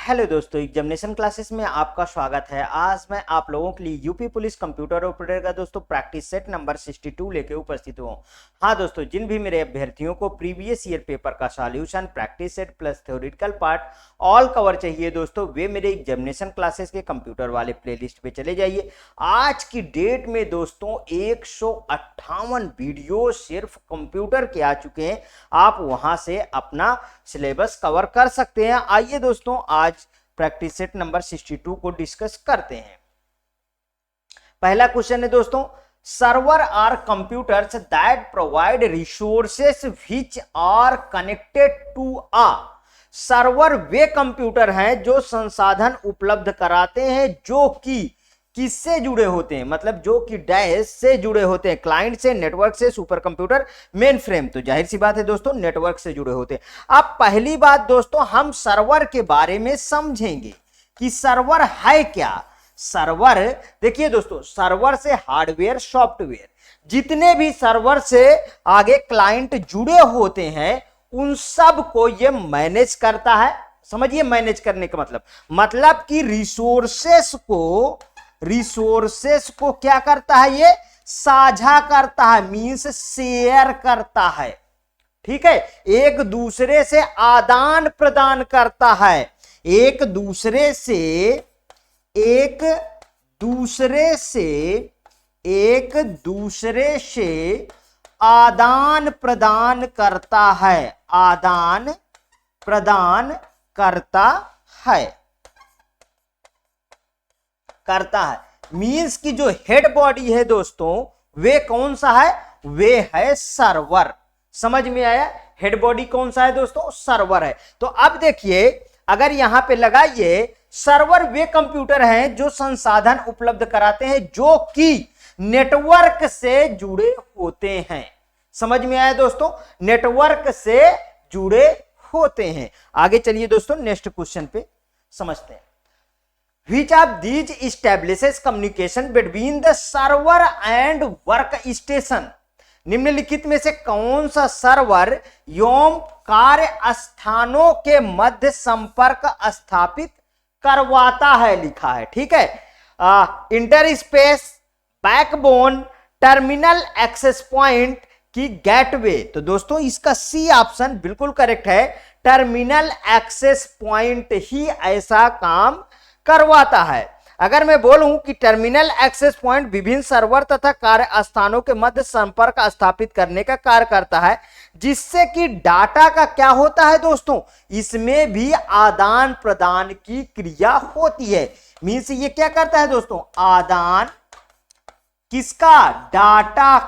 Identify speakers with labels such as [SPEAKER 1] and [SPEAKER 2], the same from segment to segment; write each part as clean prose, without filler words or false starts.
[SPEAKER 1] Hello दोस्तों, examination classes में आपका स्वागत है। आज मैं आप लोगों के लिए यूपी पुलिस कंप्यूटर ऑपरेटर का दोस्तों प्रैक्टिस सेट नंबर 62 लेके उपस्थित हूँ। हाँ दोस्तों, जिन भी मेरे अभ्यर्थियों को प्रीवियस ईयर पेपर का solution, practice set plus theoretical part all cover चाहिए दोस्तों, वे मेरे एग्जामिनेशन क्लासेस के कंप्यूटर वाले प्लेलिस्ट पे चले जाइए। आज की डेट में दोस्तों 158 वीडियो सिर्फ कंप्यूटर के आ चुके हैं। आप वहां से अपना सिलेबस कवर कर सकते हैं। आइए दोस्तों, आज प्रैक्टिस सेट नंबर 62 को डिस्कस करते हैं। पहला क्वेश्चन है दोस्तों, server are computers that provide resources which are connected to a. Server वे कंप्यूटर हैं जो संसाधन उपलब्ध कराते हैं जो कि किससे जुड़े होते हैं, मतलब जो कि डैश से जुड़े होते हैं, क्लाइंट से, नेटवर्क से, सुपर कंप्यूटर, मेन फ्रेम। तो जाहिर सी बात है दोस्तों, नेटवर्क से जुड़े होते हैं। अब पहली बात दोस्तों, हम सर्वर के बारे में समझेंगे कि सर्वर है क्या। सर्वर देखिए दोस्तों, सर्वर से हार्डवेयर, सॉफ्टवेयर, जितने भी सर्वर से आगे क्लाइंट जुड़े होते हैं उन सब को ये मैनेज करता है। समझिए मैनेज करने का मतलब कि रिसोर्सेस को क्या करता है, ये साझा करता है, मींस शेयर करता है। ठीक है, एक दूसरे से आदान प्रदान करता है, एक दूसरे से आदान प्रदान करता है, आदान प्रदान करता है। मींस की जो हेड बॉडी है दोस्तों, वे कौन सा है, वे है सर्वर। समझ में आया, हेड बॉडी कौन सा है दोस्तों, सर्वर है। तो अब देखिए, अगर यहां पे लगाइए, सर्वर वे कंप्यूटर हैं जो संसाधन उपलब्ध कराते हैं जो कि नेटवर्क से जुड़े होते हैं। समझ में आया दोस्तों, नेटवर्क से जुड़े होते हैं। आगे चलिए दोस्तों, नेक्स्ट क्वेश्चन पे समझते हैं। Which of these establishes communication between the server and workstation? निम्नलिखित में से कौन सा सर्वर एवं कार्य स्थानों के मध्य संपर्क स्थापित करवाता है, लिखा है। ठीक है, interspace, backbone, terminal access point की गेटवे। तो दोस्तों इसका सी ऑप्शन बिल्कुल करेक्ट है, टर्मिनल एक्सेस पॉइंट ही ऐसा काम करवाता है। अगर मैं बोलूं कि टर्मिनल एक्सेस पॉइंट विभिन्न सर्वर तथा कार्य स्थानों के मध्य संपर्क स्थापित करने का कार्य करता है, जिससे कि डाटा का क्या होता है दोस्तों, इसमें भी आदान प्रदान की क्रिया होती है। मींस ये क्या करता है दोस्तों, आदान किसका, डाटा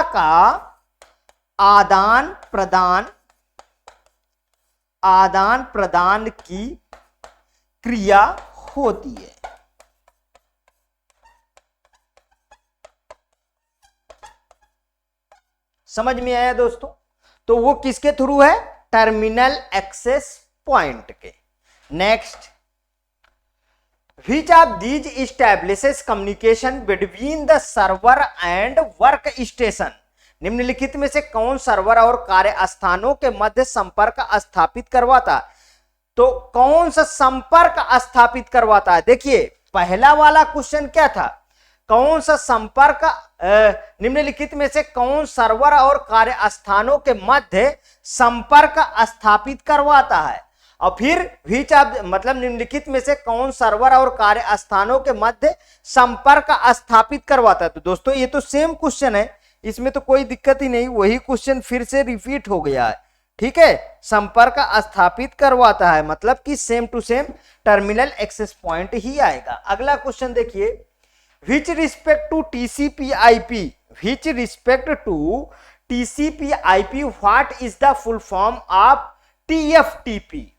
[SPEAKER 1] का आदान प्रदान की क्रिया होती है। समझ में आया दोस्तों, तो वो किसके थ्रू है, टर्मिनल एक्सेस पॉइंट के। Next, which of these establishes communication between the server and work station? निम्नलिखित में से कौन सर्वर और कार्य स्थानों के मध्य संपर्क स्थापित करवाता है? तो कौन सा संपर्क स्थापित करवाता है? देखिए पहला वाला क्वेश्चन क्या था, कौन सा संपर्क, निम्नलिखित में से कौन सर्वर और कार्य स्थानों के मध्य संपर्क स्थापित करवाता है, और फिर व्हिच ऑफ मतलब निम्नलिखित में से कौन सर्वर और कार्य स्थानों के मध्य संपर्क स्थापित करवाता है। तो दोस्तों ये तो सेम क्वेश्चन है, इसमें तो कोई दिक्कत ही नहीं, वही क्वेश्चन फिर से रिपीट हो गया है। ठीक है, संपर्क स्थापित करवाता है मतलब कि same to same terminal access point ही आएगा। अगला क्वेश्चन देखिए, which respect to TCP IP what is the full form of TFTP?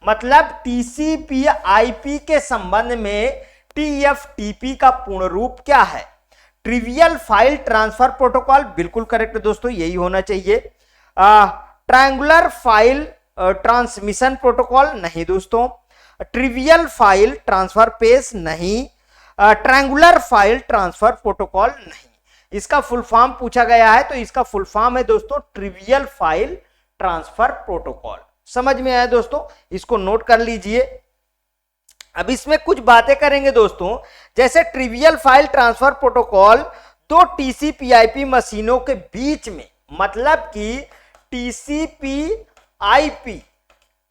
[SPEAKER 1] मतलब टीसीपी आईपी के संबंध में टीएफटीपी का पूर्ण रूप क्या है? ट्रिवियल फाइल ट्रांसफर प्रोटोकॉल, बिल्कुल करेक्ट दोस्तों, यही होना चाहिए। ट्रायंगुलर फाइल ट्रांसमिशन प्रोटोकॉल नहीं दोस्तों, ट्रिवियल फाइल ट्रांसफर पेज नहीं, ट्रायंगुलर फाइल ट्रांसफर प्रोटोकॉल नहीं। इसका फुल फॉर्म पूछा गया है, तो इसका फुल फॉर्म है दोस्तों ट्रिवियल फाइल ट्रांसफर प्रोटोकॉल। समझ में आया दोस्तों, इसको नोट कर लीजिए। अब इसमें कुछ बातें करेंगे दोस्तों, जैसे ट्रिवियल फाइल ट्रांसफर प्रोटोकॉल दो टीसीपी/आईपी मशीनों के बीच में, मतलब कि टीसीपी/आईपी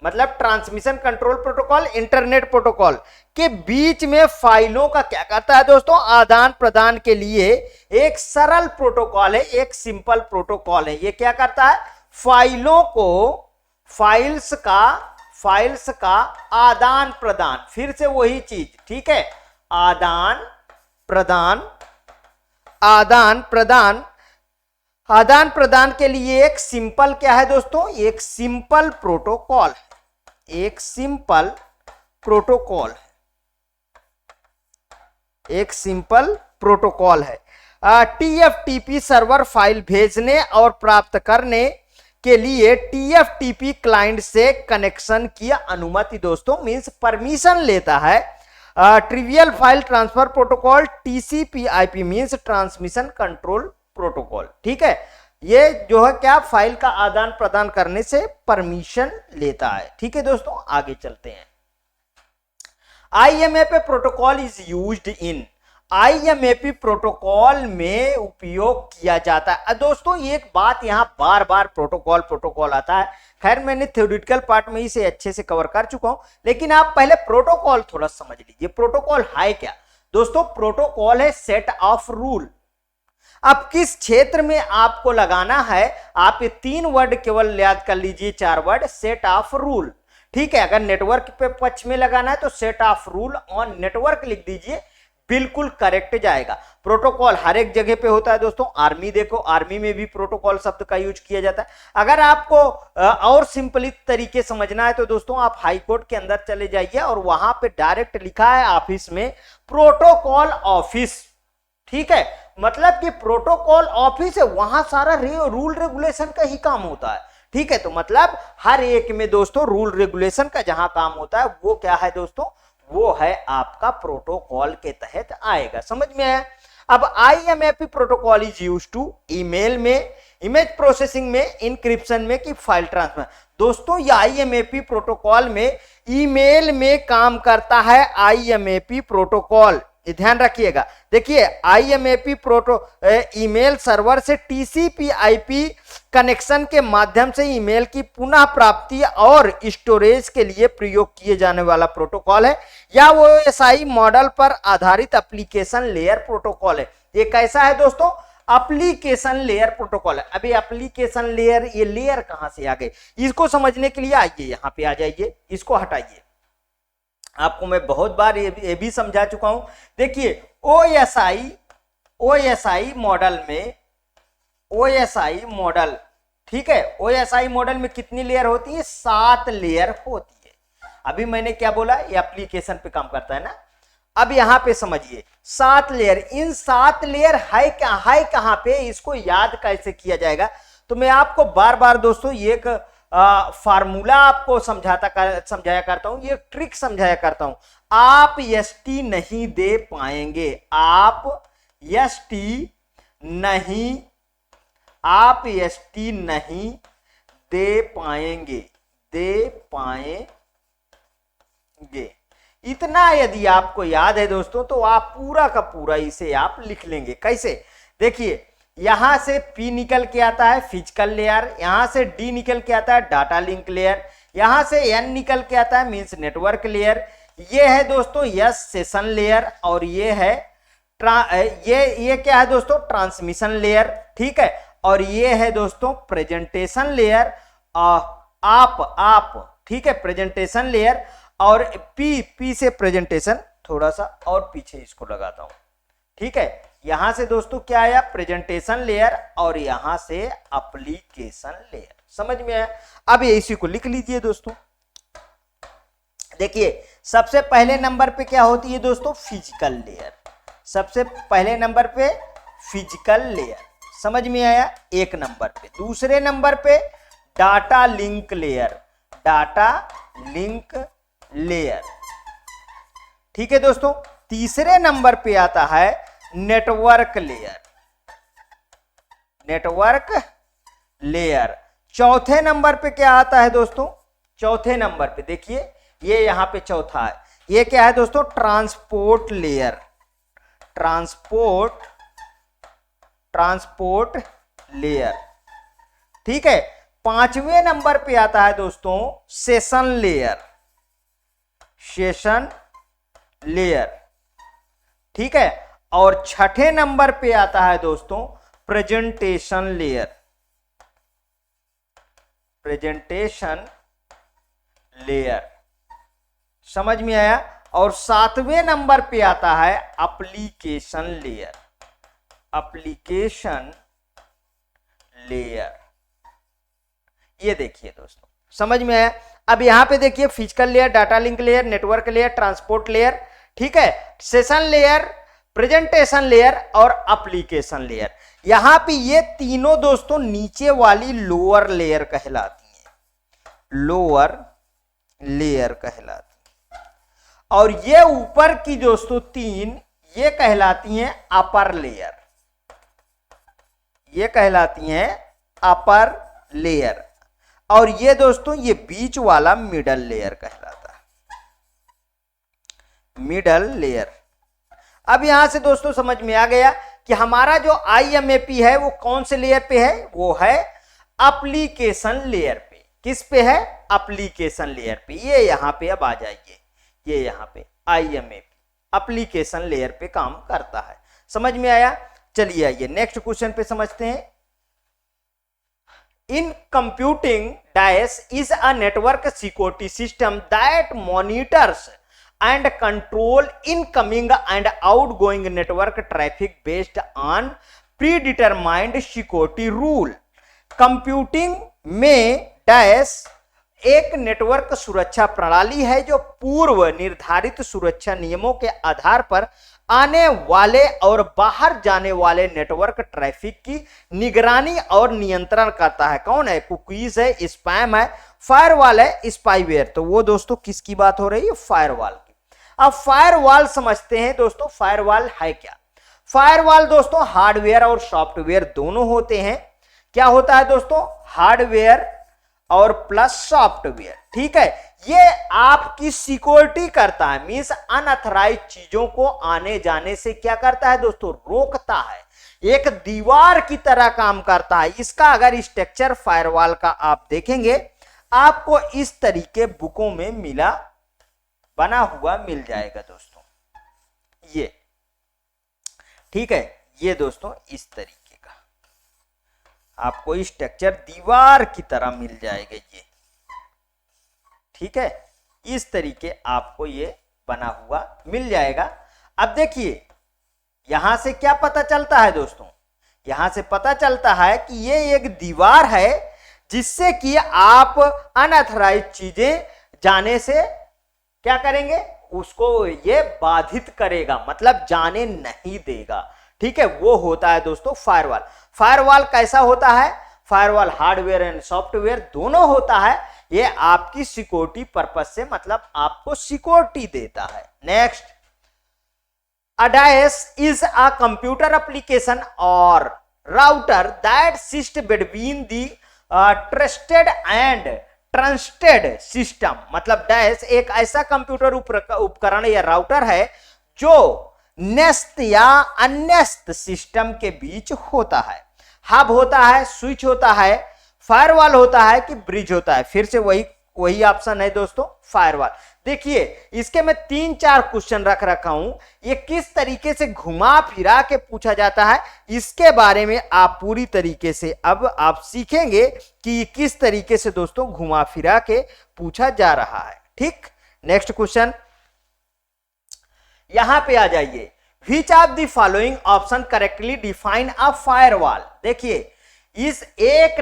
[SPEAKER 1] मतलब transmission control protocol, internet protocol के बीच में फाइलों का क्या करता है दोस्तों, आदान प्रदान के लिए एक सरल प्रोटोकॉल है, एक सिंपल प्रोटोकॉल है। ये क्या करता है, फाइलों को, फाइल्स का आदान प्रदान, फिर से वही चीज, ठीक है, आदान प्रदान के लिए एक सिंपल क्या है दोस्तों, एक सिंपल प्रोटोकॉल, एक सिंपल प्रोटोकॉल है। टीएफटीपी सर्वर फाइल भेजने और प्राप्त करने के लिए टीएफटीपी क्लाइंट से कनेक्शन की अनुमति दोस्तों, मींस परमिशन लेता है। Trivial file transfer protocol टीसीपी/आईपी means transmission control protocol, ठीक है। ये जो है क्या, फाइल का आदान प्रदान करने से परमिशन लेता है, ठीक है दोस्तों। आगे चलते हैं। IMAP protocol is used in, IMAP protocol में उपयोग किया जाता है। दोस्तों एक बात यहां बार बार प्रोटोकॉल आता है, खैर मैंने थ्योरेटिकल पार्ट में इसे अच्छे से कवर कर चुका हूं, लेकिन आप पहले प्रोटोकॉल थोड़ा समझ लीजिए। प्रोटोकॉल है क्या दोस्तों, प्रोटोकॉल है सेट ऑफ रूल। अब किस क्षेत्र में आपको लगाना है, आप ये 3 वर्ड केवल याद कर लीजिए, 4 वर्ड, सेट ऑफ रूल, ठीक है। अगर नेटवर्क पे पक्ष में लगाना है तो set of rule on network लिख दीजिए, बिल्कुल करेक्ट जाएगा। प्रोटोकॉल हर एक जगह पे होता है दोस्तों। आर्मी देखो, आर्मी में भी प्रोटोकॉल शब्द का यूज किया जाता है। अगर आपको और सिंपली तरीके समझना है तो दोस्तों आप हाई कोर्ट के अंदर चले जाइए और वहां पे डायरेक्ट लिखा है ऑफिस में प्रोटोकॉल ऑफिस, ठीक है। मतलब कि प्रोटोकॉल ऑफिस है, वहां सारा रूल रेगुलेशन का ही काम होता है, ठीक है। तो मतलब हर एक में दोस्तों रूल रेगुलेशन का जहां काम होता है वो क्या है दोस्तों, वो है आपका प्रोटोकॉल के तहत आएगा, समझ में आया। अब IMAP protocol is used to email में, इमेज प्रोसेसिंग में, इंक्रिप्शन में, कि फाइल ट्रांसफर। दोस्तों ये IMAP प्रोटोकॉल में ईमेल में काम करता है। IMAP प्रोटोकॉल ध्यान रखिएगा, देखिए IMAP ईमेल सर्वर से TCP/IP कनेक्शन के माध्यम से ईमेल की पुनः प्राप्ति और स्टोरेज के लिए प्रयोग किए जाने वाला प्रोटोकॉल है, या वो OSI मॉडल पर आधारित एप्लीकेशन लेयर प्रोटोकॉल है। ये कैसा है दोस्तों, एप्लीकेशन लेयर प्रोटोकॉल है। अभी एप्लीकेशन लेयर, ये लेयर कहां से आ गए, इसको समझने के लिए आइए यहां पे आ जाइए, इसको हटाइए। आपको मैं बहुत बार ये भी समझा चुका हूं। देखिए OSI मॉडल में, OSI मॉडल, ठीक है, OSI मॉडल में कितनी लेयर होती है, 7 लेयर होती है। अभी मैंने क्या बोला, ये एप्लीकेशन पे काम करता है ना। अब यहां पे समझिए 7 लेयर, इन 7 लेयर है कहां पे, इसको याद कैसे किया जाएगा। तो मैं आपको बार बार दोस्तों एक फार्मूला आपको समझाया करता हूं, ये ट्रिक समझाया करता हूं। आप ST नहीं दे पाएंगे, आप ST नहीं दे पाएंगे, इतना यदि आपको याद है दोस्तों तो आप पूरा का पूरा इसे आप लिख लेंगे। कैसे, देखिए यहां से P निकल के आता है फिजिकल लेयर, यहां से D निकल के आता है डाटा लिंक लेयर, यहां से N निकल के आता है मींस नेटवर्क लेयर, ये है दोस्तों S सेशन लेयर, और ये है ये क्या है दोस्तों, ट्रांसमिशन लेयर, ठीक है। और ये है दोस्तों प्रेजेंटेशन लेयर, आप ठीक है, प्रेजेंटेशन लेयर। और P से प्रेजेंटेशन, थोड़ा सा और पीछे इसको लगाता हूं, ठीक है। यहां से दोस्तों क्या आया, प्रेजेंटेशन लेयर, और यहां से एप्लीकेशन लेयर, समझ में आया। अब ये इसी को लिख लीजिए दोस्तों। देखिए सबसे पहले नंबर पे क्या होती है दोस्तों, फिजिकल लेयर, सबसे पहले नंबर पे फिजिकल लेयर, समझ में आया, एक नंबर पे। दूसरे नंबर पे data link layer, data link layer, ठीक है दोस्तों। तीसरे नंबर पे आता है नेटवर्क लेयर, नेटवर्क लेयर। चौथे नंबर पे क्या आता है दोस्तों, चौथे नंबर पे देखिए, ये यहां पे चौथा है, ये क्या है दोस्तों, ट्रांसपोर्ट लेयर, ट्रांसपोर्ट लेयर, ठीक है। पांचवें नंबर पे आता है दोस्तों सेशन लेयर, सेशन लेयर, ठीक है। और छठे नंबर पे आता है दोस्तों प्रेजेंटेशन लेयर, प्रेजेंटेशन लेयर, समझ में आया। और सातवें नंबर पे आता है एप्लीकेशन लेयर, एप्लीकेशन लेयर, ये देखिए दोस्तों, समझ में आया। अब यहां पे देखिए physical layer, data link layer, network layer, transport layer, ठीक है, सेशन लेयर, प्रेजेंटेशन लेयर और एप्लीकेशन लेयर। यहां पे ये तीनों दोस्तों नीचे वाली लोअर लेयर कहलाती हैं, लोअर लेयर कहलाती है। और ये ऊपर की दोस्तों तीन ये कहलाती हैं अपर लेयर, ये कहलाती हैं अपर लेयर। और ये दोस्तों ये बीच वाला मिडल लेयर कहलाता है, मिडल लेयर। अब यहां से दोस्तों समझ में आ गया कि हमारा जो IMAP है वो कौन से लेयर पे है, वो है एप्लीकेशन लेयर पे। किस पे है, एप्लीकेशन लेयर पे। ये यहां पे अब आ जाइए, ये यहां पे IMAP एप्लीकेशन लेयर पे काम करता है, समझ में आया। चलिए आइए नेक्स्ट क्वेश्चन पे समझते हैं। In computing, DIS is a network security system that monitors and control incoming and outgoing network traffic based on predetermined security rule. Computing में DIS एक नेटवर्क सुरक्षा प्रणाली है जो पूर्व निर्धारित सुरक्षा नियमों के आधार पर आने वाले और बाहर जाने वाले नेटवर्क ट्रैफिक की निगरानी और नियंत्रण करता है। कौन है, कुकीज है, स्पैम है, फायरवॉल है, स्पाईवेयर। तो वो दोस्तों किसकी बात हो रही है, फायरवॉल की। अब फायरवॉल समझते हैं दोस्तों, फायरवॉल है क्या। फायरवॉल दोस्तों हार्डवेयर और सॉफ्टवेयर दोनों होते हैं। क्या होता है दोस्तों, हार्डवेयर और प्लस सॉफ्टवेयर, ठीक है। ये आपकी सिक्योरिटी करता है, मींस अनऑथराइज्ड चीजों को आने जाने से क्या करता है दोस्तों, रोकता है। एक दीवार की तरह काम करता है। इसका अगर स्ट्रक्चर फायरवॉल का आप देखेंगे, आपको इस तरीके बुकों में मिला बना हुआ मिल जाएगा दोस्तों, ये ठीक है। ये दोस्तों इस तरीके आपको स्ट्रक्चर दीवार की तरह मिल जाएगा, ये ठीक है। इस तरीके आपको ये बना हुआ मिल जाएगा। अब देखिए यहां से क्या पता चलता है दोस्तों, यहां से पता चलता है कि ये एक दीवार है जिससे कि आप अनऑथराइज्ड चीजें जाने से क्या करेंगे, उसको ये बाधित करेगा, मतलब जाने नहीं देगा, ठीक है। वो होता है दोस्तों फायरवॉल। फायरवॉल कैसा होता है, फायरवॉल हार्डवेयर एंड सॉफ्टवेयर दोनों होता है। ये आपकी सिक्योरिटी पर्पस से, मतलब आपको सिक्योरिटी देता है। Next, DIS is a computer application or router that sits between the trusted and trusted system। मतलब DIS एक ऐसा कंप्यूटर उपकरण या राउटर है जो न्यस्त या अन्यस्त सिस्टम के बीच होता है। हब होता है, स्विच होता है, फायरवॉल होता है कि ब्रिज होता है। फिर से वही ऑप्शन है दोस्तों, फायरवॉल। देखिए इसके मैं 3-4 क्वेश्चन रख रखा हूं, ये किस तरीके से घुमा फिरा के पूछा जाता है, इसके बारे में आप पूरी तरीके से अब आप सीखेंगे कि किस तरीके से दोस्तों घुमा फिरा के पूछा जा रहा है, ठीक। नेक्स्ट क्वेश्चन, यहां पे आ जाइए। Which of the following option correctly define a firewall। देखिए इस एक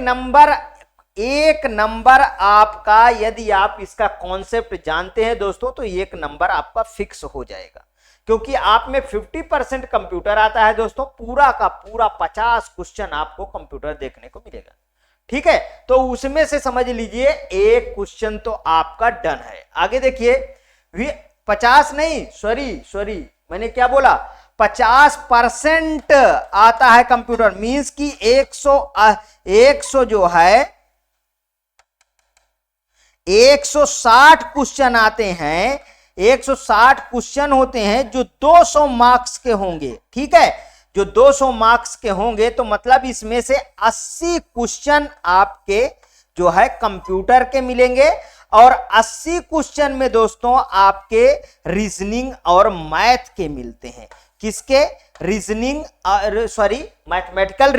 [SPEAKER 1] नंबर आपका, यदि आप इसका कॉन्सेप्ट जानते हैं दोस्तों तो एक नंबर आपका फिक्स हो जाएगा, क्योंकि आप में 50% कंप्यूटर आता है दोस्तों, पूरा का पूरा 50 क्वेश्चन आपको कंप्यूटर देखने को मिलेगा, ठीक है। तो उसमें से समझ लीजिए एक क्वेश्चन तो आपका डन है। आगे देखिए, 50 नहीं, सॉरी मैंने क्या बोला, 50% आता है कंप्यूटर, मींस कि 100 जो है 160 क्वेश्चन आते हैं, 160 क्वेश्चन होते हैं जो 200 मार्क्स के होंगे। ठीक है, जो 200 मार्क्स के होंगे तो मतलब इसमें से 80 क्वेश्चन आपके जो है कंप्यूटर के मिलेंगे और 80 क्वेश्चन में दोस्तों आपके रीजनिंग और मैथ के मिलते हैं। किसके? रीजनिंग, सॉरी मैथमेटिकल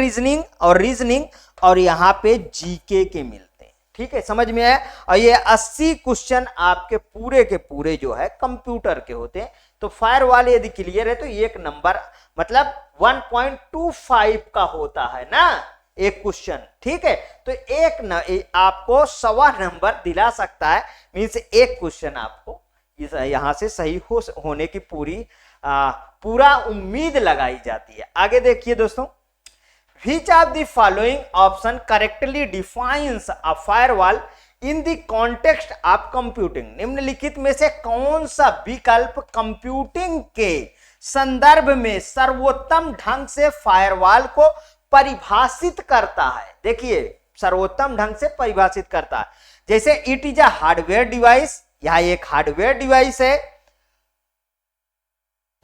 [SPEAKER 1] रीजनिंग और यहां पे जीके के मिलते हैं। ठीक है, समझ में आया? और ये 80 क्वेश्चन आपके पूरे के पूरे जो है कंप्यूटर के होते हैं। तो फायरवॉल यदि क्लियर है तो एक नंबर मतलब 1.25 का होता है ना एक क्वेश्चन। ठीक है, तो आपको 1.25 नंबर दिला सकता है, मीन्स एक क्वेश्चन आपको यहां से सही होने की पूरा उम्मीद लगाई जाती है। आगे देखिए दोस्तों, which of the following option correctly defines a firewall in the context of computing? निम्नलिखित में से कौन सा विकल्प कंप्यूटिंग के संदर्भ में सर्वोत्तम ढंग से फायरवॉल को परिभाषित करता है? देखिए, सर्वोत्तम ढंग से परिभाषित करता है। जैसे it is a hardware device, यह एक हार्डवेयर डिवाइस है।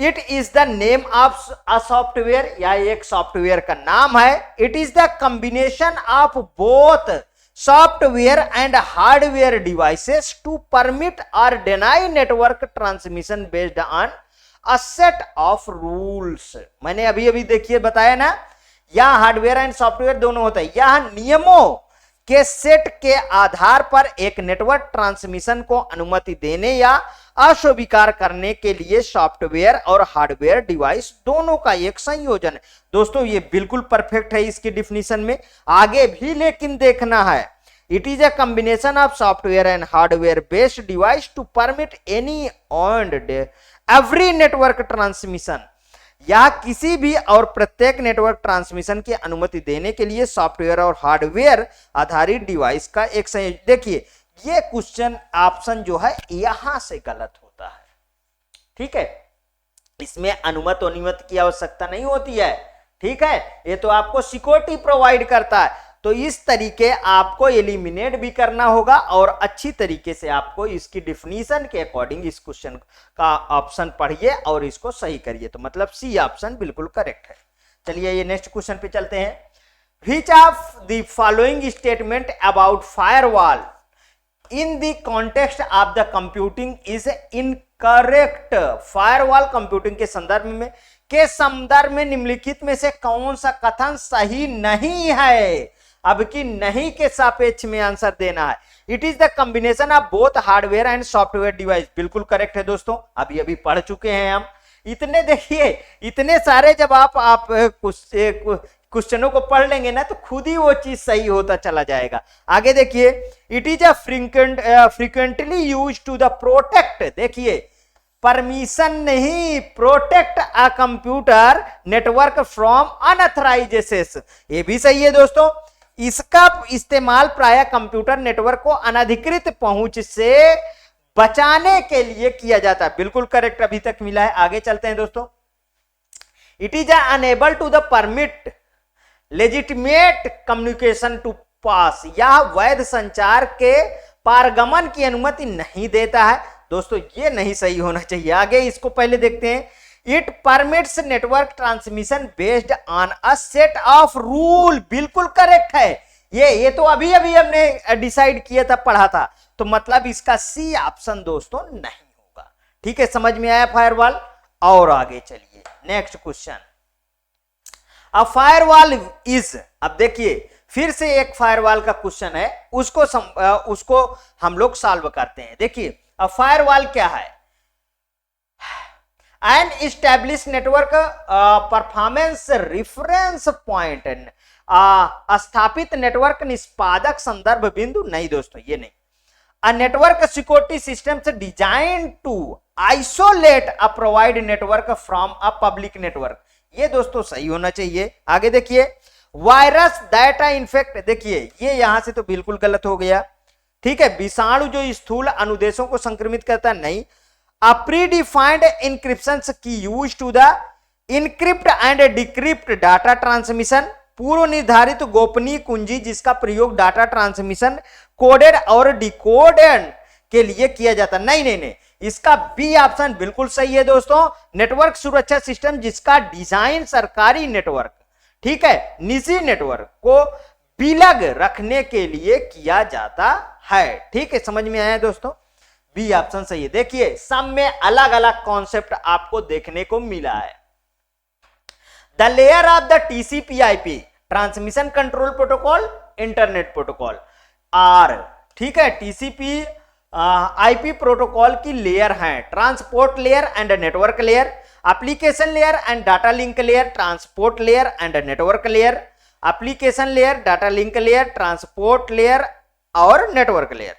[SPEAKER 1] It is the name of a software, यह एक सॉफ्टवेयर का नाम है। It is the combination of both software and hardware devices to permit और deny network transmission based on a set of rules. मैंने अभी अभी देखिए बताया ना, यह हार्डवेयर एंड सॉफ्टवेयर दोनों होता है। यह नियमों के सेट के आधार पर एक नेटवर्क ट्रांसमिशन को अनुमति देने या अस्वीकार करने के लिए सॉफ्टवेयर और हार्डवेयर डिवाइस दोनों का एक संयोजन है। दोस्तों ये बिल्कुल परफेक्ट है इसकी डिफिनीशन में, आगे भी लेकिन देखना है। It is a combination of software and hardware based device to permit any and every network transmission, या किसी भी और प्रत्येक नेटवर्क ट्रांसमिशन की अनुमति देने के लिए सॉफ्टवेयर और हार्डवेयर आधारित डिवाइस का एक संयोजन। देखिए ये क्वेश्चन ऑप्शन जो है यहां से गलत होता है। ठीक है, इसमें अनुमति की आवश्यकता नहीं होती है। ठीक है, ये तो आपको सिक्योरिटी प्रोवाइड करता है। तो इस तरीके आपको एलिमिनेट भी करना होगा और अच्छी तरीके से आपको इसकी डिफिनीशन के अकॉर्डिंग इस क्वेश्चन का ऑप्शन पढ़िए और इसको सही करिए। तो मतलब सी ऑप्शन बिल्कुल करेक्ट है। चलिए ये नेक्स्ट क्वेश्चन पे चलते हैं। Which of the following statement about firewall in the context of the computing is incorrect? Firewall computing के संदर्भ में निम्नलिखित में से कौन सा कथन सही नहीं है? अब की नहीं के सापेक्ष में आंसर देना है। It is the combination of both hardware and software device, बिल्कुल करेक्ट है दोस्तों, अभी अभी पढ़ चुके हैं हम। इतने देखिए, इतने सारे जब आप क्वेश्चनों को पढ़ लेंगे ना तो खुद ही वो चीज सही होता चला जाएगा। आगे देखिए, it is a frequently use to the protect, देखिए परमिशन नहीं, protect a computer network from unauthorised access, ये भी सही है दोस्तों। इसका इस्तेमाल प्राय कंप्यूटर नेटवर्क को अनधिकृत पहुंच से बचाने के लिए किया जाता है, बिल्कुल करेक्ट अभी तक मिला है। आगे चलते हैं दोस्तों। It is enable to the permit legitimate communication to pass, यह वैध संचार के पारगमन की अनुमति नहीं देता है। दोस्तों ये नहीं सही होना चाहिए। आगे इसको पहले देखते हैं। It permits network transmission based on a set of rule, बिल्कुल करेक्ट है। ये तो अभी अभी हमने डिसाइड किया था, पढ़ा था। तो मतलब इसका सी ऑप्शन दोस्तों नहीं होगा। ठीक है, समझ में आया फायरवॉल? और आगे चलिए next question. A firewall is, अब देखिए फिर से एक फायरवॉल का क्वेश्चन है, उसको हम लोग सॉल्व करते हैं। देखिए अ फायरवॉल क्या है? An establish network performance reference point, स्थापित नेटवर्क निष्पादक संदर्भ बिंदु, नहीं दोस्तों ये नहीं। अ नेटवर्क सिक्योरिटी सिस्टम से design to isolate a provide network from a public network, ये दोस्तों सही होना चाहिए। आगे देखिए, वायरस डाटा इन्फेक्ट, देखिए ये यहां से तो बिल्कुल गलत हो गया। ठीक है, विषाणु जो स्थूल अनुदेशों को संक्रमित करता नहीं। A predefined encryption key use to the encrypt and decrypt data transmission, पूर्व निर्धारित गोपनीय कुंजी जिसका प्रयोग डाटा ट्रांसमिशन कोडेड और डिकोडेड के लिए किया जाता। नहीं नहीं नहीं, इसका बी ऑप्शन बिल्कुल सही है दोस्तों। नेटवर्क सुरक्षा सिस्टम जिसका डिजाइन सरकारी नेटवर्क, ठीक है, निजी नेटवर्क को विलग रखने के लिए किया जाता है। ठीक है, समझ में आया दोस्तों, बी ऑप्शन सही है। देखिए सब में अलग अलग कॉन्सेप्ट आपको देखने को मिला है। The layer of the TCP IP transmission control protocol internet protocol are, ठीक है, टीसीपी आईपी प्रोटोकॉल की लेयर है transport layer and network layer, application layer and data link layer, transport layer and network layer, application layer, data link layer, transport layer और network layer,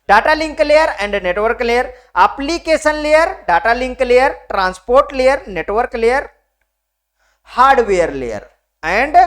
[SPEAKER 1] data link layer and network layer, application layer, data link layer, transport layer, network layer, hardware layer and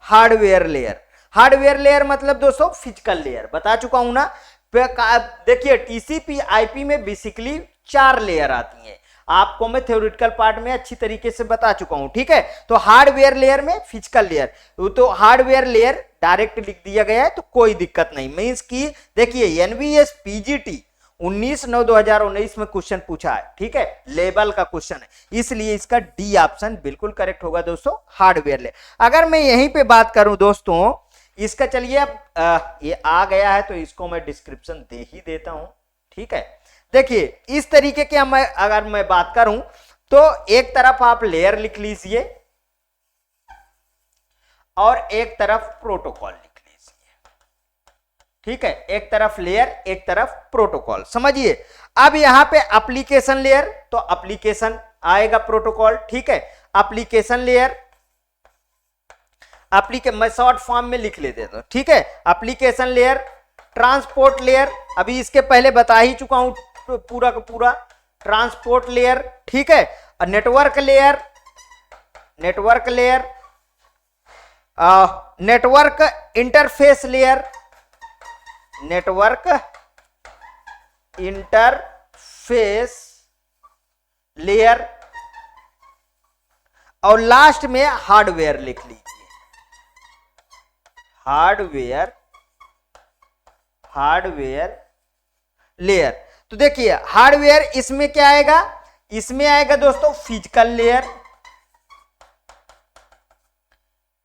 [SPEAKER 1] hardware layer. Hardware layer मतलब दोस्तों physical layer, बता चुका हूं ना। देखिए TCP IP में basically 4 layer आती हैं, आपको मैं थ्योरेटिकल पार्ट में अच्छी तरीके से बता चुका हूं, ठीक है। तो हार्डवेयर लेयर में फिजिकल लेयर, तो हार्डवेयर लेयर डायरेक्ट लिख दिया गया है तो कोई दिक्कत नहीं। मींस की देखिए एनवीएस पीजीटी 19/9/2019 में क्वेश्चन पूछा है, ठीक है, लेवल का क्वेश्चन है, इसलिए इसका डी ऑप्शन बिल्कुल करेक्ट होगा दोस्तों, हार्डवेयर लेयर। अगर मैं यहीं पे बात करूं दोस्तों इसका, चलिए अब ये आ गया है तो इसको मैं डिस्क्रिप्शन दे ही देता हूं, ठीक है। देखिए इस तरीके के अगर मैं बात करूं तो एक तरफ आप लेयर लिख लीजिए और एक तरफ प्रोटोकॉल लिख लीजिए, ठीक है, एक तरफ लेयर एक तरफ प्रोटोकॉल, समझिए। अब यहां पे एप्लीकेशन लेयर तो एप्लीकेशन आएगा प्रोटोकॉल, ठीक है, एप्लीकेशन लेयर मैं शॉर्ट फॉर्म में लिख लेते हैं, ठीक है, एप्लीकेशन लेयर, ट्रांसपोर्ट लेयर, अभी इसके पहले बता ही चुका हूं पूरा का पूरा, ट्रांसपोर्ट लेयर, ठीक है, network layer, network layer, network interface layer, network interface layer और लास्ट में हार्डवेयर लिख लीजिए, हार्डवेयर लेयर। तो देखिए हार्डवेयर इसमें क्या आएगा, इसमें आएगा दोस्तों फिजिकल लेयर,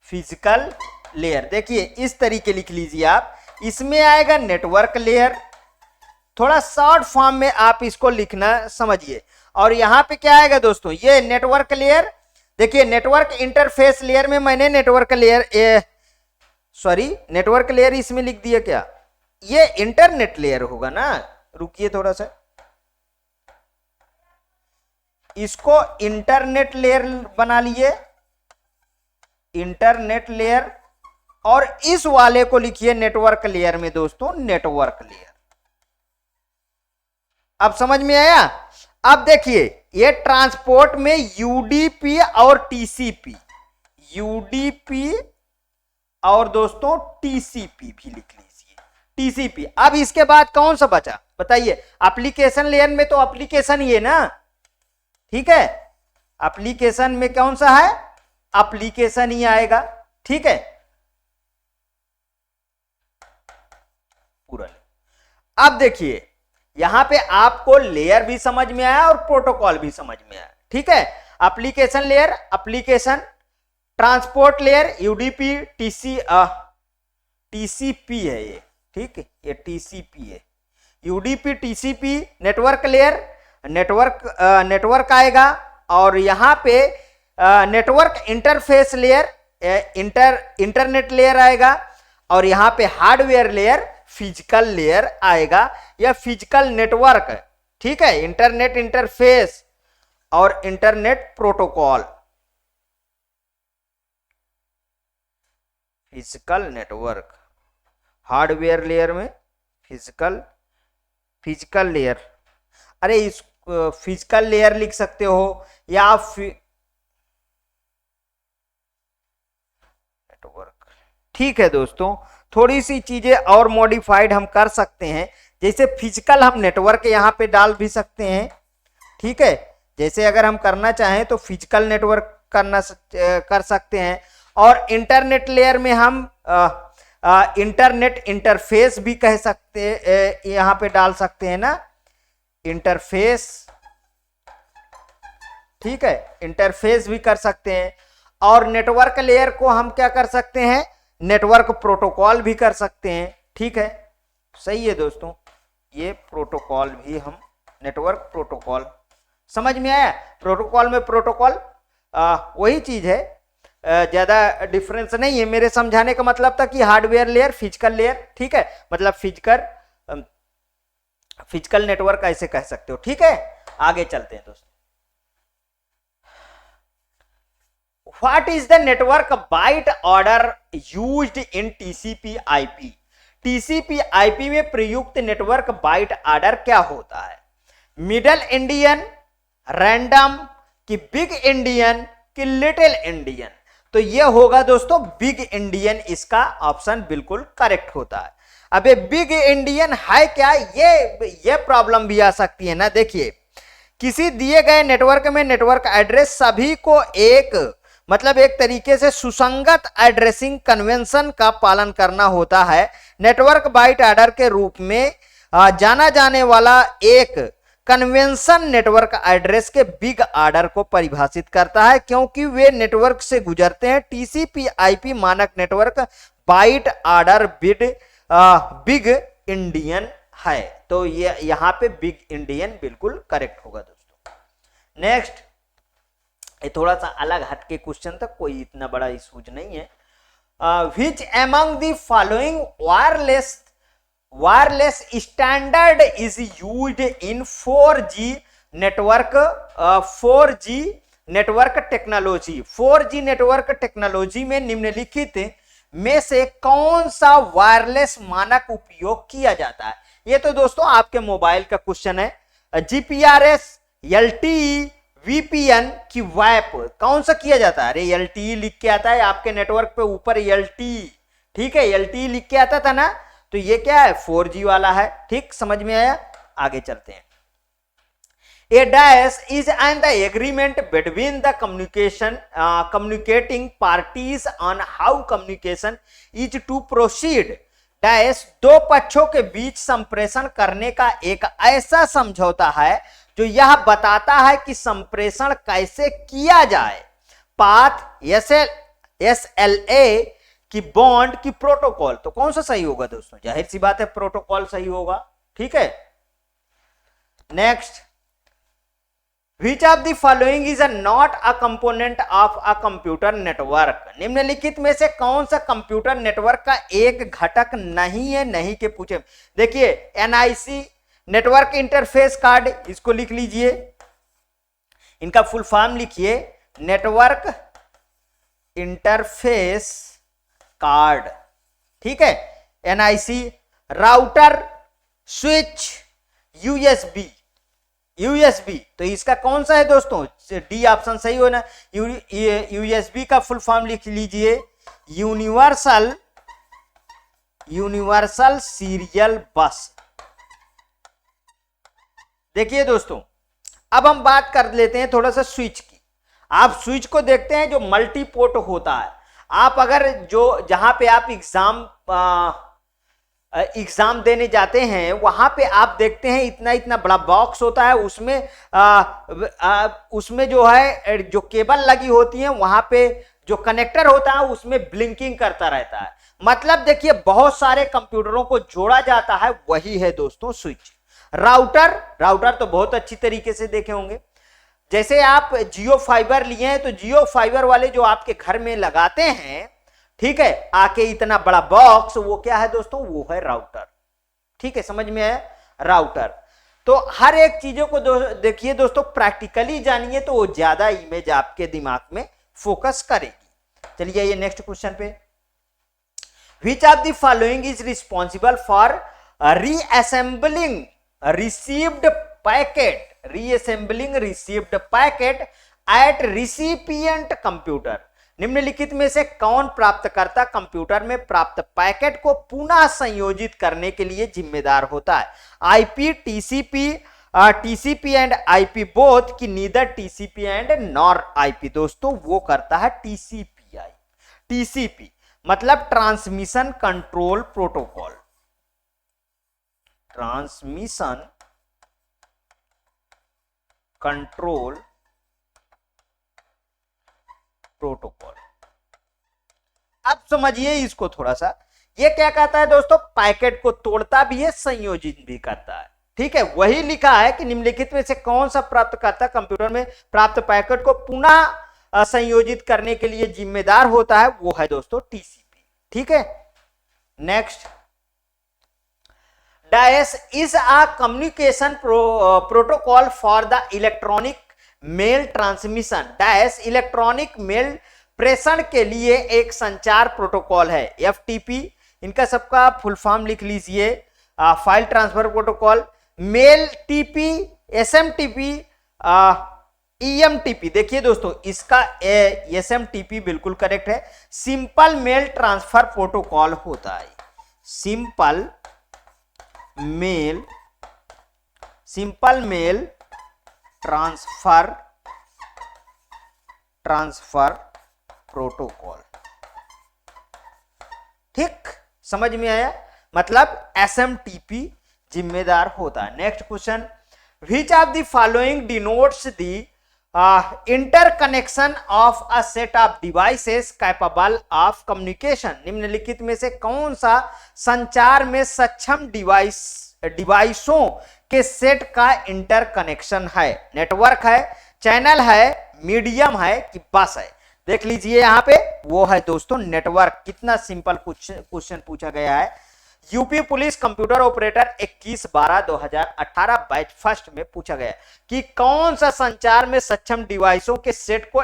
[SPEAKER 1] फिजिकल लेयर, देखिए इस तरीके लिख लीजिए आप, इसमें आएगा नेटवर्क लेयर, थोड़ा शॉर्ट फॉर्म में आप इसको लिखना समझिए, और यहां पे क्या आएगा दोस्तों ये नेटवर्क लेयर। देखिए नेटवर्क इंटरफेस लेयर में मैंने नेटवर्क लेयर नेटवर्क लेयर इसमें लिख दिया, क्या ये इंटरनेट लेयर होगा ना, रुकिए थोड़ा सा, इसको इंटरनेट लेयर बना लिए, इंटरनेट लेयर, और इस वाले को लिखिए नेटवर्क लेयर में दोस्तों, नेटवर्क लेयर। अब समझ में आया। अब देखिए ये ट्रांसपोर्ट में यूडीपी और टीसीपी, यूडीपी और दोस्तों टीसीपी भी लिख लीजिए, टीसीपी। अब इसके बाद कौन सा बचा बताइए, एप्लीकेशन लेयर में तो एप्लीकेशन ही है ना, ठीक है, एप्लीकेशन में कौन सा है, एप्लीकेशन ही आएगा, ठीक है, पूरा। अब देखिए यहां पे आपको लेयर भी समझ में आया और प्रोटोकॉल भी समझ में आया, ठीक है। Application layer, application, transport layer, UDP, TCP है ये, ठीक है, ये टीसीपी है, UDP, TCP, network layer, network आएगा, और यहां पे network interface layer, internet layer आएगा, और यहां पे हार्डवेयर लेयर, फिजिकल लेयर आएगा, या फिजिकल नेटवर्क, ठीक है, इंटरनेट इंटरफेस और internet protocol, physical network, hardware layer में फिजिकल लेयर, अरे इस फिजिकल लेयर लिख सकते हो, या नेटवर्क, ठीक है दोस्तों। थोड़ी सी चीजें और मॉडिफाइड हम कर सकते हैं, जैसे फिजिकल हम नेटवर्क यहां पे डाल भी सकते हैं, ठीक है, जैसे अगर हम करना चाहें तो फिजिकल नेटवर्क कर सकते हैं, और इंटरनेट लेयर में हम इंटरनेट इंटरफेस भी कह सकते, यहां पे डाल सकते हैं ना, इंटरफेस, ठीक है, इंटरफेस भी कर सकते हैं। और नेटवर्क लेयर को हम क्या कर सकते हैं, नेटवर्क प्रोटोकॉल भी कर सकते हैं, ठीक है, सही है दोस्तों, ये प्रोटोकॉल भी हम, नेटवर्क प्रोटोकॉल, समझ में आया। प्रोटोकॉल में प्रोटोकॉल वही चीज है, ज्यादा डिफरेंस नहीं है। मेरे समझाने का मतलब था कि हार्डवेयर लेयर, फिजिकल लेयर, ठीक है, मतलब फिजिकल नेटवर्क ऐसे कह सकते हो, ठीक है। आगे चलते हैं दोस्तों। What is the network byte order used in TCP/IP? TCP/IP में प्रयुक्त नेटवर्क बाइट ऑर्डर क्या होता है? मिडल इंडियन, रैंडम, कि बिग इंडियन, कि लिटिल इंडियन? तो ये होगा दोस्तों बिग इंडियन, इसका ऑप्शन बिल्कुल करेक्ट होता है। अबे बिग इंडियन है क्या, ये प्रॉब्लम भी आ सकती है ना। देखिए, किसी दिए गए नेटवर्क में नेटवर्क एड्रेस सभी को एक तरीके से सुसंगत एड्रेसिंग कन्वेंशन का पालन करना होता है। नेटवर्क बाइट ऑर्डर के रूप में जाना जाने वाला एक कन्वेंशन नेटवर्क एड्रेस के बिग ऑर्डर को परिभाषित करता है, क्योंकि वे नेटवर्क से गुजरते हैं। TCP/IP मानक network byte order big Indian है, तो ये यहां पे बिग इंडियन बिल्कुल करेक्ट होगा दोस्तों। नेक्स्ट, ये थोड़ा सा अलग हटके क्वेश्चन था, कोई इतना बड़ा इशूज नहीं है। Which among the following wireless standard is used in 4G network, 4G network technology? 4G network technology में निम्नलिखित में से कौन सा वायरलेस मानक उपयोग किया जाता है? ये तो दोस्तों आपके मोबाइल का क्वेश्चन है। GPRS, LTE, VPN की वैप, कौन सा किया जाता है? अरे LTE लिख के आता है आपके नेटवर्क पे ऊपर, LTE, ठीक है, LTE लिख के आता था ना, तो ये क्या है? 4G वाला है, ठीक, समझ में आया। आगे चलते हैं। A dash is an the agreement between the communicating parties on how communication is to proceed. Dash दो पक्षों के बीच संप्रेषण करने का एक ऐसा समझौता है जो यह बताता है कि संप्रेषण कैसे किया जाए। पाथ, SLA की बॉन्ड, की प्रोटोकॉल? तो कौन सा सही होगा दोस्तों? जाहिर सी बात है प्रोटोकॉल सही होगा, ठीक है। Next, Which of the following is not a component of a computer network? निम्नलिखित में से कौन सा कंप्यूटर नेटवर्क का एक घटक नहीं है? नहीं के पूछे। देखिए, NIC नेटवर्क इंटरफेस कार्ड, इसको लिख लीजिए, इनका फुल फॉर्म लिखिए, नेटवर्क इंटरफेस कार्ड, ठीक है, NIC। राउटर, स्विच, USB, तो इसका कौन सा है दोस्तों? डी ऑप्शन सही हो ना। USB का फुल फॉर्म लिख लीजिए, यूनिवर्सल सीरियल बस। देखिए दोस्तों, अब हम बात कर लेते हैं थोड़ा सा स्विच की। आप स्विच को देखते हैं जो मल्टी पोर्ट होता है। आप अगर जहां पे आप एग्जाम देने जाते हैं, वहां पे आप देखते हैं इतना इतना बड़ा बॉक्स होता है, उसमें जो है जो केबल लगी होती है, वहां पे जो कनेक्टर होता है उसमें ब्लिंकिंग करता रहता है। मतलब देखिए, बहुत सारे कंप्यूटरों को जोड़ा जाता है, वही है दोस्तों स्विच। राउटर तो बहुत अच्छी तरीके से देखे होंगे। जैसे आप जियो फाइबर लिए हैं, तो जियो फाइबर वाले जो आपके घर में लगाते हैं, ठीक है, आके इतना बड़ा बॉक्स, वो क्या है दोस्तों? वो है राउटर, ठीक है, समझ में आया? राउटर। तो हर एक चीजों को देखिए दोस्तों, प्रैक्टिकली जानिए तो वो ज्यादा इमेज आपके दिमाग में फोकस करेगी। चलिए ये नेक्स्ट क्वेश्चन पे। Which of the following is responsible for reassembling received packet at recipient computer? निम्नलिखित में से कौन प्राप्तकर्ता कंप्यूटर में प्राप्त पैकेट को पुनः संयोजित करने के लिए जिम्मेदार होता है? IP, TCP and IP both, की neither TCP and nor IP? दोस्तों वो करता है TCP। मतलब transmission control protocol. Transmission control protocol. अब समझिए इसको थोड़ा सा। ये क्या कहता है दोस्तों, पैकेट को तोड़ता भी है, संयोजित भी करता है। ठीक है, वही लिखा है कि निम्नलिखित में से कौन सा प्राप्तकर्ता कंप्यूटर में प्राप्त पैकेट को पुनः संयोजित करने के लिए जिम्मेदार होता है, वो है दोस्तों टीसीपी। ठीक है, next, DIS is a communication protocol for the electronic mail transmission। DIS electronic mail प्रेषण के लिए एक संचार प्रोटोकॉल है। FTP इनका सबका फुल फॉर्म लिख लीजिए, file transfer protocol. Mail TP, SMTP, EMTP। देखिए दोस्तों, इसका SMTP बिल्कुल करेक्ट है। सिंपल मेल ट्रांसफर प्रोटोकॉल होता है। Simple mail transfer protocol. ठीक, समझ में आया, मतलब SMTP जिम्मेदार होता है। Next question, which of the following denotes the interconnection of a set of devices capable of communication. निम्नलिखित में से कौन सा संचार में सक्षम डिवाइसों के सेट का इंटरकनेक्शन है? नेटवर्क है, चैनल है, मीडियम है कि बस है? देख लीजिए यहां पे, वो है दोस्तों नेटवर्क। कितना सिंपल क्वेश्चन पूछा गया है। UP police computer operator 21/12/2018 batch first में पूछा गया कि कौन सा संचार में सक्षम डिवाइसों के सेट को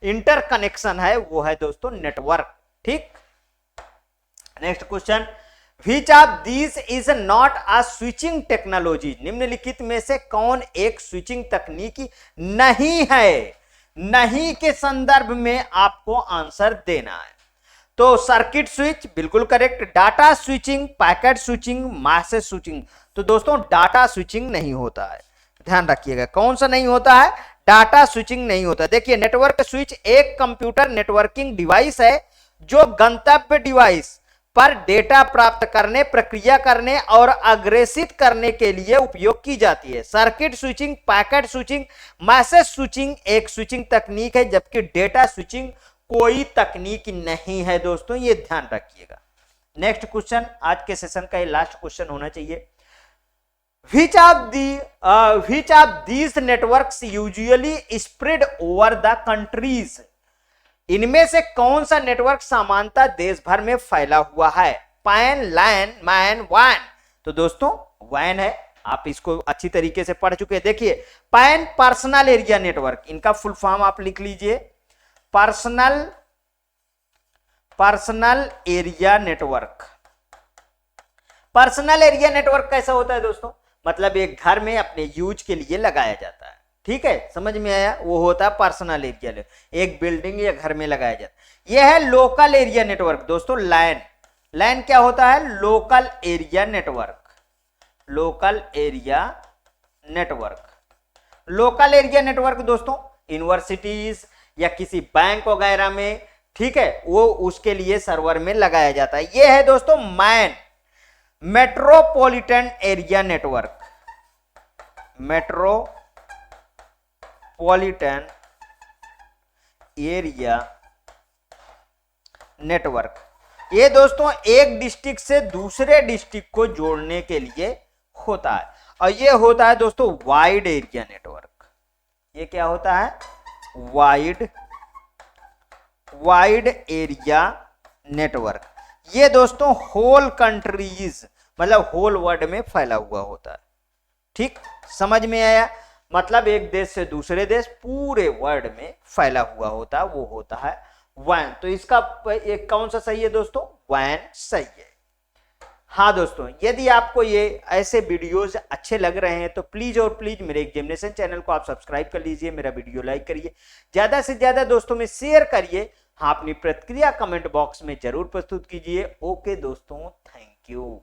[SPEAKER 1] इंटरकनेक्शन है, वो है दोस्तों नेटवर्क। ठीक, next question, which of this is not a switching technology. निम्नलिखित में से कौन एक स्विचिंग तकनीकी नहीं है? नहीं के संदर्भ में आपको आंसर देना है। तो सर्किट स्विच बिल्कुल correct, data switching, packet switching, message switching. तो दोस्तों डाटा स्विचिंग नहीं होता है, ध्यान रखिएगा। कौन सा नहीं होता है? डाटा स्विचिंग नहीं होता। देखिए, नेटवर्क स्विच एक कंप्यूटर नेटवर्किंग डिवाइस है जो गंतव्य डिवाइस पर डेटा प्राप्त करने, प्रक्रिया करने और अग्रेसित करने के लिए उपयोग की जाती है। Circuit switching, packet switching, message switching एक स्विचिंग तकनीक है, जबकि डेटा स्विचिंग कोई तकनीक नहीं है दोस्तों, ये ध्यान रखिएगा। नेक्स्ट क्वेश्चन, आज के सेशन का ये लास्ट क्वेश्चन होना चाहिए। Which of these networks usually spread over the countries? इनमें से कौन सा नेटवर्क सामान्यतः देश भर में फैला हुआ है? पैन, लैन, मैन, वैन। तो दोस्तों वैन है, आप इसको अच्छी तरीके से पढ़ चुके हैं। देखिए, पैन पर्सनल एरिया नेटवर्क, इनका फुल फॉर्म आप लिख लीजिए, personal area network. Personal area network कैसा होता है दोस्तों? मतलब एक घर में अपने यूज के लिए लगाया जाता है। ठीक है, समझ में आया, वो होता है पर्सनल एरिया, एक बिल्डिंग या घर में लगाया जाता है। यह है लोकल एरिया नेटवर्क दोस्तों, लैन। लैन क्या होता है? Local area network. Local area network दोस्तों यूनिवर्सिटीज या किसी बैंक वगैरह में, ठीक है, वो उसके लिए सर्वर में लगाया जाता है। ये है दोस्तों man, metropolitan area network. Metropolitan area network, ये दोस्तों एक डिस्ट्रिक्ट से दूसरे डिस्ट्रिक्ट को जोड़ने के लिए होता है। और ये होता है दोस्तों वाइड एरिया नेटवर्क। ये क्या होता है? Wide area network. ये दोस्तों होल कंट्रीज, मतलब होल वर्ल्ड में फैला हुआ होता है। ठीक, समझ में आया? मतलब एक देश से दूसरे देश, पूरे वर्ल्ड में फैला हुआ होता है, वो होता है वैन। तो इसका एक कौन सा सही है दोस्तों? वैन सही है। हाँ दोस्तों, यदि आपको ये ऐसे वीडियोस अच्छे लग रहे हैं तो प्लीज और प्लीज मेरे एग्जामिनेशन चैनल को आप सब्सक्राइब कर लीजिए, मेरा वीडियो लाइक करिए, ज्यादा से ज्यादा दोस्तों में शेयर करिए। हाँ, अपनी प्रतिक्रिया कमेंट बॉक्स में जरूर प्रस्तुत कीजिए। ओके दोस्तों, थैंक यू।